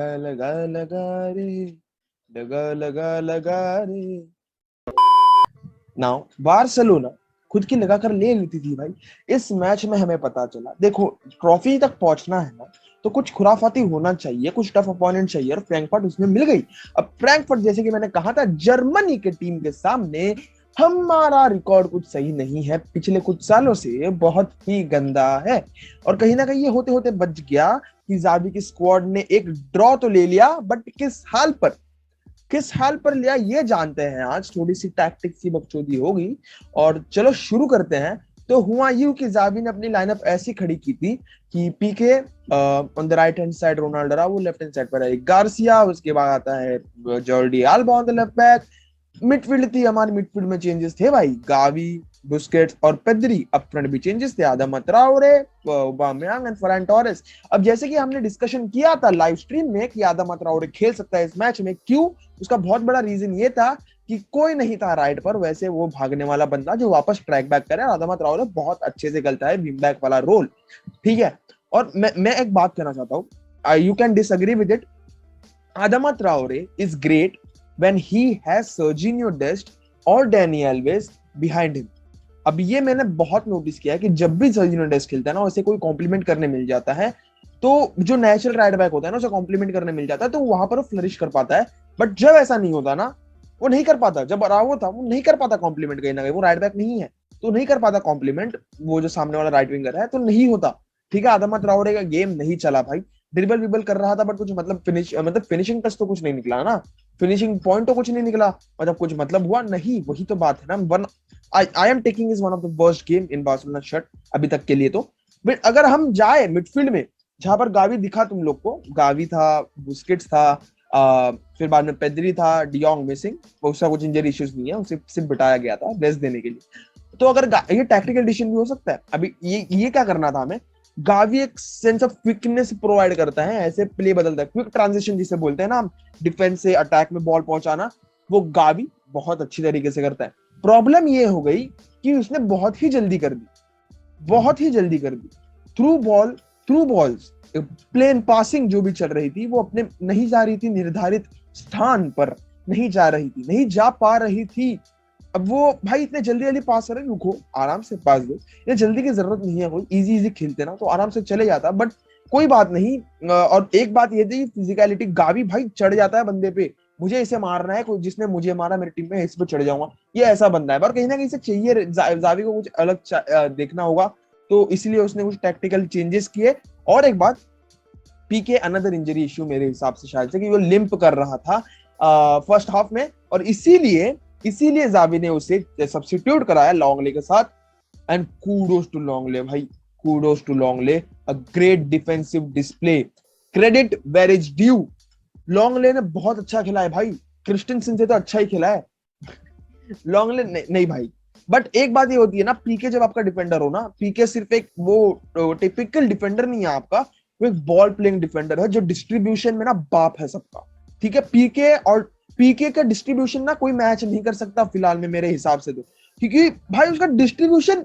लगा लगा रे, लगा लगा लगा रे। नाउ बार्सिलोना खुद की लगा कर ले लेती थी भाई। इस मैच में हमें पता चला, देखो ट्रॉफी तक पहुंचना है ना, तो कुछ खुराफाती होना चाहिए, कुछ टफ अपोनेंट चाहिए, और फ्रैंकफर्ट उसमें मिल गई। अब फ्रैंकफर्ट जैसे कि मैंने कहा था, जर्मनी के टीम के सामने हमारा रिकॉर्ड कुछ सही नहीं है, पिछले कुछ सालों से बहुत ही गंदा है। और कहीं ना कहीं ये होते होते बच गया कि जावी की स्क्वाड ने एक ड्रॉ तो ले लिया, बट किस हाल पर लिया ये जानते हैं। आज थोड़ी सी टैक्टिक्स की बकचोदी होगी, और चलो शुरू करते हैं। तो हुआ यूं कि जावी ने अपनी लाइनअप ऐसी खड़ी की थी कि PK on the right hand side Ronaldo रहा, वो लेफ्ट हैंड साइड पर है गार्सिया, उसके बाद आता है Jordi alba on the left back. Midfield थी हमारी, मिडफील्ड में चेंजेस थे भाई, गावी, बुस्केट्स और पेद्री। अप फ्रंट भी चेंजेस थे, आदम ट्राओरे, ऑबामेयांग एंड फरहान टोरेस। अब जैसे कि हमने डिस्कशन किया था लाइव स्ट्रीम में कि आदम ट्राओरे खेल सकता है इस मैच में, क्यों? उसका बहुत बड़ा रीजन ये था कि कोई नहीं था राइट पर, वैसे वो भागने वाला बंदा जो वापस ट्रैक बैक करे। आदम ट्राओरे बहुत अच्छे से खेलता है विंग बैक वाला रोल, ठीक है। और मैं एक बात कहना चाहता हूँ, you can disagree with it, Adama Traore is great when he has Serginho Dest और Dani Alves behind him. अब ये मैंने बहुत नोटिस किया है कि जब भी सर्जिनो डेस्ट खेलता है ना, उसे कोई कॉम्प्लीमेंट करने मिल जाता है, तो जो नेचुरल राइट बैक होता है ना, उसे कॉम्प्लीमेंट करने मिल जाता है, तो वहां पर वो फ्लरिश कर पाता है। बट जब ऐसा नहीं होता ना, वो नहीं कर पाता। जब अराओ था, वो नहीं कर पाता कॉम्प्लीमेंट, कहीं ना कहीं वो राइट बैक नहीं है, तो नहीं कर पाता कॉम्प्लीमेंट। वो जो सामने वाला राइट विंगर है, तो नहीं होता। ठीक है, आदमा ट्राओरे का गेम नहीं चला भाई, ड्रिबल विबल कर रहा था, बट कुछ मतलब फिनिशिंग टच तो कुछ नहीं निकला ना, फिनिशिंग पॉइंट तो कुछ नहीं निकला, मतलब कुछ मतलब हुआ नहीं। वही तो बात है ना। One I am taking is one of the worst game in Barcelona shirt अभी तक के लिए। तो बट अगर हम जाए मिडफील्ड में, जहां पर गावी दिखा तुम लोग को, गावी था, बुस्केट्स था, फिर बाद में पेद्री था, डियोंग मिसिंग, उसका कुछ इंजरी इश्यूज नहीं है, उसे सिर्फ बिठाया गया था रेस्ट देने के लिए। तो अगर ये टैक्टिकल डिसीजन भी हो सकता है। अभी ये क्या करना था हमें, गावी एक सेंस ऑफ क्विकनेस प्रोवाइड करता है, ऐसे प्ले बदलता है, क्विक ट्रांजिशन जिसे बोलते हैं ना, डिफेंस से अटैक में बॉल पहुंचाना, वो गावी बहुत अच्छी तरीके से करता है। प्रॉब्लम ये हो गई कि उसने बहुत ही जल्दी कर दी, बहुत ही जल्दी कर दी। थ्रू बॉल्स, प्लेन पासिंग जो भी चल रही थी, वो अपने नहीं जा रही थी निर्धारित स्थान पर, नहीं जा रही थी, नहीं जा पा रही थी। अब वो भाई इतने जल्दी जल्दी पास करे, रुको आराम से पास दो, ये जल्दी की जरूरत नहीं है। कोई इजी इजी खेलते ना तो आराम से चले जाता, बट कोई बात नहीं। और एक बात ये थी, फिजिकलिटी, गावी भाई चढ़ जाता है बंदे पे, मुझे इसे मारना है, कोई जिसने मुझे मारा मेरी टीम में, इस पे चढ़ जाऊंगा, ये ऐसा बंदा है। पर कहीं ना कहीं से चाहिए, जावी को कुछ अलग देखना होगा, तो इसलिए उसने कुछ टैक्टिकल चेंजेस किए। और एक बात, पीके अनदर इंजरी इश्यू मेरे हिसाब से शायद से, कि वो लिंप कर रहा था फर्स्ट हाफ में, और इसीलिए इसीलिए जावी ने उसे सब्स्टिट्यूट कराया लॉन्गले के साथ। एंड कूडोस टू लॉन्गले भाई, kudos to Lenglet, a great defensive display, credit where is due. Lenglet ने बहुत अच्छा खेला है भाई, क्रिस्टेंसन से तो अच्छा ही खेला है लॉन्गले नहीं भाई। बट एक बात ये होती है ना, पीके जब आपका डिफेंडर हो ना, पीके सिर्फ एक वो टिपिकल डिफेंडर नहीं है आपका, वो एक बॉल प्लेइंग डिफेंडर है, जो डिस्ट्रीब्यूशन में ना बाप है सबका। ठीक है, पीके का डिस्ट्रीब्यूशन ना कोई मैच नहीं कर सकता फिलहाल में मेरे हिसाब से, तो क्योंकि भाई उसका डिस्ट्रीब्यूशन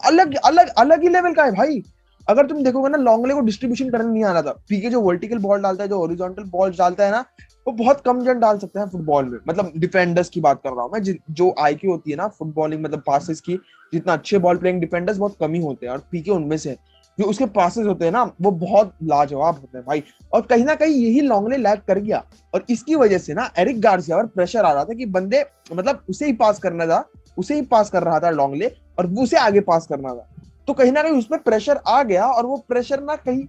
अलग अलग अलग ही लेवल का है भाई। अगर तुम देखोगे ना, लॉन्गले को डिस्ट्रीब्यूशन करने नहीं आ रहा था। पीके जो वर्टिकल बॉल डालता है, जो हॉरिजॉन्टल बॉल डालता है ना, वो बहुत कम जन डाल सकते हैं फुटबॉल में, मतलब डिफेंडर्स की बात कर रहा हूँ मैं, जो आईक्यू होती है ना फुटबॉलिंग, मतलब पासेस की, जितना अच्छे बॉल प्लेइंग डिफेंडर्स बहुत कम ही होते हैं, और पीके उनमें से जो उसके पासेस होते हैं ना, वो बहुत लाजवाब होते हैं भाई। और कहीं ना कहीं यही लॉन्गले लैग कर गया, और इसकी वजह से ना एरिक गार्सिया पर प्रेशर आ रहा था कि बंदे, मतलब उसे ही पास करना था, उसे ही पास कर रहा था लॉन्गले, और उसे आगे पास करना था। तो कहीं ना कहीं उसमें प्रेशर आ गया, और वो प्रेशर ना कहीं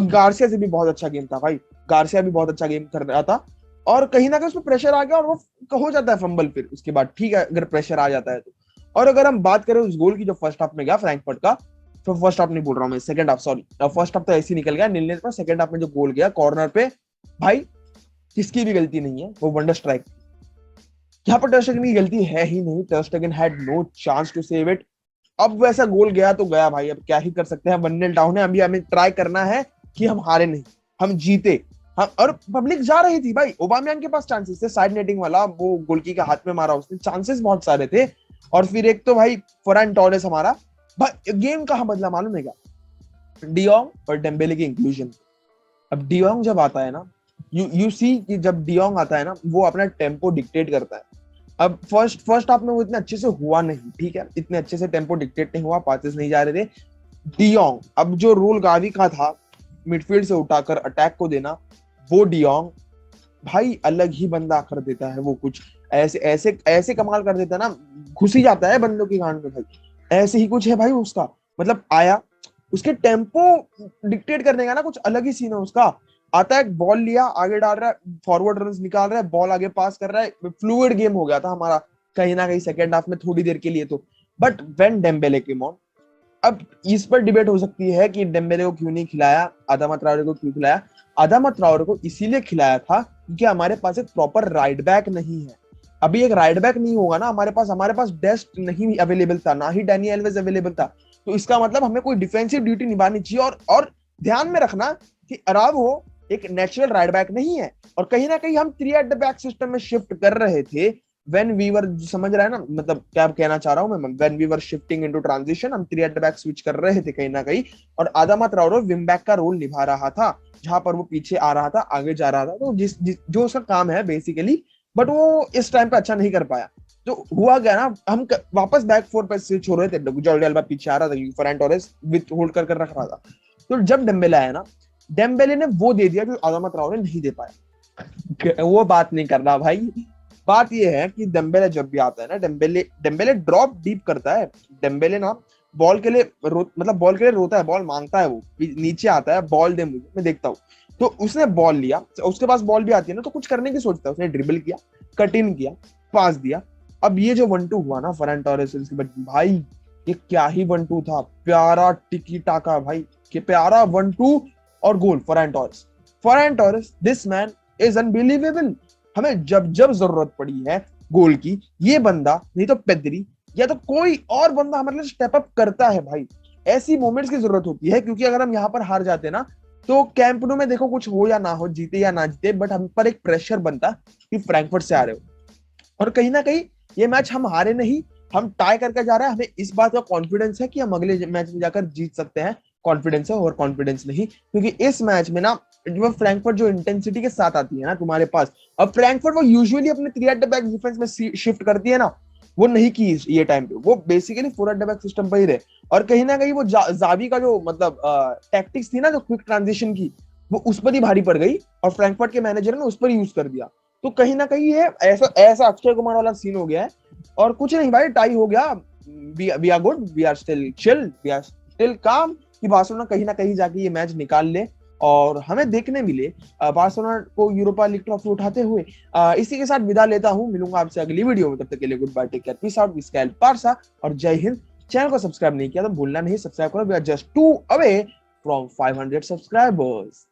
गार्सिया से भी बहुत अच्छा गेम था भाई, गार्सिया भी बहुत अच्छा गेम कर रहा था, और कहीं ना कहीं उसमें प्रेशर आ गया, और वो हो जाता है फंबल फिर उसके बाद, ठीक है अगर प्रेशर आ जाता है तो। और अगर हम बात करें उस गोल की जो फर्स्ट हाफ में गया फ्रैंकफर्ट का, तो फर्स्ट हाफ नहीं बोल रहा हूँ मैं, second half, sorry, first half तो ऐसे ही निकल गया नील पर, सेकंड हाफ में जो गोल गया कॉर्नर पे, भाई किसकी भी गलती नहीं है, वो वंडर स्ट्राइक। यहाँ पर टर स्टेगन की गलती है ही नहीं, Ter Stegen had no chance to save it. अब वैसा गोल गया तो गया भाई, अब क्या ही कर सकते हैं, 1-0 डाउन है, अभी हमें ट्राई करना है कि हम हारे नहीं, हम जीते। हम, और पब्लिक जा रही थी भाई, ओबामयांग के पास चांसेस थे, साइड नेटिंग वाला वो गोलकी के हाथ में मारा उसने, चांसेस बहुत सारे थे। और फिर एक तो भाई फरहान टोरेस हमारा, गेम कहाँ बदला मालूम है क्या? डियोंग और डेम्बेले की इंक्लूजन। अब डियोंग जब आता है ना, यू सी कि जब डियोंग आता है ना, वो अपना टेम्पो डिक्टेट करता है। अब फर्स्ट हाफ में वो इतने अच्छे से हुआ नहीं, ठीक है, इतने अच्छे से टेम्पो डिक्टेट नहीं हुआ, पासेस नहीं जा रहे थे। डियोंग, अब जो रोल गावी का था मिडफील्ड से उठाकर अटैक को देना, वो डियोंग भाई अलग ही बंदा कर देता है। वो कुछ ऐसे ऐसे ऐसे कमाल कर देता है ना, घुस ही जाता है बंदों की गांड में भाई। ऐसे ही कुछ है भाई उसका, मतलब आया, उसके टेम्पो डिक्टेट करने का ना कुछ अलग ही सीन है उसका। आता है, बॉल लिया, आगे डाल रहा है, फॉरवर्ड रन निकाल रहा है, बॉल आगे पास कर रहा है। फ्लूइड गेम हो गया था हमारा कहीं ना कहीं सेकेंड हाफ में थोड़ी देर के लिए तो। But when Dembélé came on, अब इस पर डिबेट हो सकती है कि डेम्बेले को क्यों नहीं खिलाया, आदामा ट्राओरे को क्यों खिलाया। आदामा ट्राओरे को इसीलिए खिलाया था क्योंकि हमारे पास एक प्रॉपर राइट बैक नहीं है। अभी एक राइट बैक नहीं होगा ना हमारे पास डेस्ट नहीं अवेलेबल था, ना ही डैनी एल्वेज अवेलेबल था। तो इसका मतलब हमें कोई डिफेंसिव ड्यूटी निभानी चाहिए। और ध्यान में रखना कि अरावो एक नेचुरल राइट बैक नहीं है। और कहीं ना कहीं हम 3 एट द बैक सिस्टम में शिफ्ट कर रहे थे व्हेन वी वर, समझ रहा है ना, मतलब क्या कहना चाह रहा हूं मैं, when we were shifting into transition, हम 3 एट द बैक स्विच कर रहे थे कहीं ना कहीं। और आदामा ट्राओरे विंग बैक का रोल निभा रहा था, जहां पर वो पीछे आ रहा था, आगे जा रहा था, तो जो उसका काम है बेसिकली। बट वो इस टाइम पे अच्छा नहीं कर पाया। तो हुआ क्या ना, हम वापस बैक फोर पे स्विच हो रहे थे, जॉर्डी अल्बा पीछे आ रहा था, फरहान टोरेस विथ होल्ड कर रख रहा था। तो जब डेम्बेले आया ना, डेम्बेले ने वो दे दिया जो आदामा ट्राओरे नहीं दे पाया। वो बात नहीं कर रहा भाई। बात ये है कि डेम्बेले जब भी आता है ना, डेम्बेले डेम्बेले ड्रॉप डीप करता है। डेम्बेले ना बॉल के लिए मतलब बॉल के लिए रोता है, बॉल मांगता है, वो नीचे आता है, बॉल दे मुझे, मैं देखता हूँ। तो उसने बॉल लिया, उसके पास बॉल भी आती है ना, तो कुछ करने की सोचता है। उसने ड्रिबल किया, कट इन किया, पास दिया। अब ये जो 1-2 हुआ ना फरहान टोरेस के बाद, भाई ये क्या ही 1-2 था, प्यारा टिकी टाका भाई, कि प्यारा 1-2 और goal Farhan Torres. Farhan Torres, this man is unbelievable. हमें जब जब जरूरत पड़ी है गोल की, ये बंदा, नहीं तो पेद्री या तो कोई और बंदा हमारे लिए स्टेप अप करता है भाई। ऐसी मोमेंट्स की जरूरत होती है, क्योंकि अगर हम यहाँ पर हार जाते ना, तो कैंप नो में देखो कुछ हो या ना हो, जीते या ना जीते, बट हम पर एक प्रेशर बनता कि फ्रैंकफर्ट से आ रहे हो। और कहीं ना कहीं ये मैच हम हारे नहीं, हम टाई करके जा रहे हैं। हमें इस बात का कॉन्फिडेंस है कि हम अगले मैच में जाकर जीत सकते हैं। कॉन्फिडेंस है और कॉन्फिडेंस नहीं, क्योंकि इस मैच में ना जो फ्रैंकफर्ट जो इंटेंसिटी के साथ आती है ना तुम्हारे पास, अब फ्रैंकफर्ट वो यूजुअली अपने 3 एट द बैक डिफेंस में शिफ्ट करती है ना, वो नहीं की ये टाइम पे, वो basically 4 at the back system पर ही रहे। और कहीं ना कहीं वो जावी का जो मतलब टैक्टिक्स थी ना, जो क्विक ट्रांजिशन की, वो उस पर ही भारी पड़ गई, और फ्रैंकफर्ट के मैनेजर ने उस पर यूज कर दिया। तो कहीं ना कहीं ये ऐसा ऐसा अक्षय कुमार वाला सीन हो गया है। और कुछ नहीं भाई, टाई हो गया, we are good, we are still chill, we are still calm, कि बार्सिलोना कहीं ना कहीं जाके ये मैच निकाल ले और हमें देखने मिले बार्सिलोना को यूरोपा लीग ट्रॉफी उठाते हुए। इसी के साथ विदा लेता हूं, मिलूंगा आपसे अगली वीडियो में, तब तक के लिए goodbye, take care, peace out, विस्कैल पारसा और जय हिंद। चैनल को सब्सक्राइब नहीं किया तो भूलना नहीं, सब्सक्राइब करो, we are just 2 away from 500 subscribers.